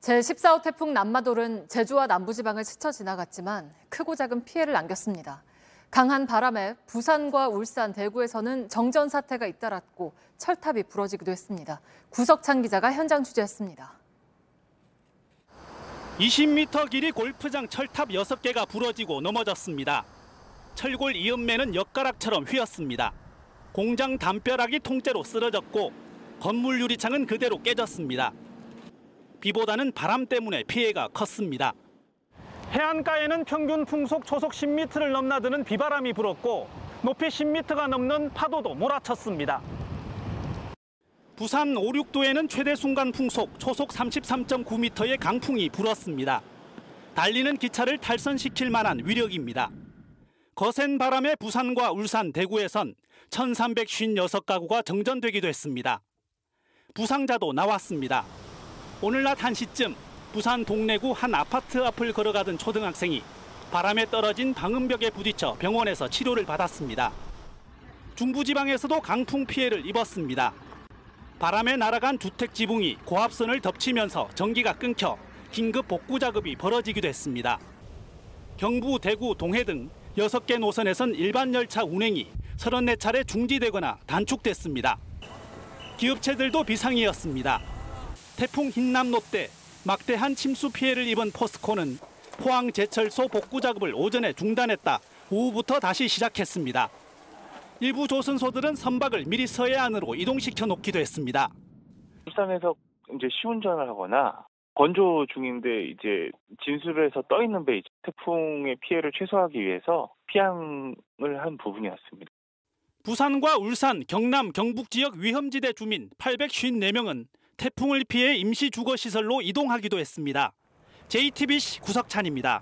제14호 태풍 남마돌은 제주와 남부지방을 스쳐 지나갔지만 크고 작은 피해를 안겼습니다. 강한 바람에 부산과 울산, 대구에서는 정전 사태가 잇따랐고 철탑이 부러지기도 했습니다. 구석찬 기자가 현장 취재했습니다. 20m 길이 골프장 철탑 6개가 부러지고 넘어졌습니다. 철골 이음매는 엿가락처럼 휘었습니다. 공장 담벼락이 통째로 쓰러졌고 건물 유리창은 그대로 깨졌습니다. 비보다는 바람 때문에 피해가 컸습니다. 해안가에는 평균 풍속 초속 10m를 넘나드는 비바람이 불었고 높이 10m가 넘는 파도도 몰아쳤습니다. 부산 5, 6도에는 최대 순간 풍속 초속 33.9m의 강풍이 불었습니다. 달리는 기차를 탈선시킬 만한 위력입니다. 거센 바람에 부산과 울산, 대구에선 1,356가구가 정전되기도 했습니다. 부상자도 나왔습니다. 오늘 낮 1시쯤 부산 동래구 한 아파트 앞을 걸어가던 초등학생이 바람에 떨어진 방음벽에 부딪혀 병원에서 치료를 받았습니다. 중부지방에서도 강풍 피해를 입었습니다. 바람에 날아간 주택 지붕이 고압선을 덮치면서 전기가 끊겨 긴급 복구 작업이 벌어지기도 했습니다. 경부, 대구, 동해 등 6개 노선에선 일반 열차 운행이 34차례 중지되거나 단축됐습니다. 기업체들도 비상이었습니다. 태풍 흰남노 때 막대한 침수 피해를 입은 포스코는 포항제철소 복구 작업을 오전에 중단했다 오후부터 다시 시작했습니다. 일부 조선소들은 선박을 미리 서해안으로 이동시켜 놓기도 했습니다. 울산에서 이제 시운전을 하거나 건조 중인데 이제 진수를 해서 떠 있는 배 태풍의 피해를 최소화하기 위해서 피항을 한 부분이었습니다. 부산과 울산, 경남, 경북 지역 위험지대 주민 854명은 태풍을 피해 임시 주거시설로 이동하기도 했습니다. JTBC 구석찬입니다.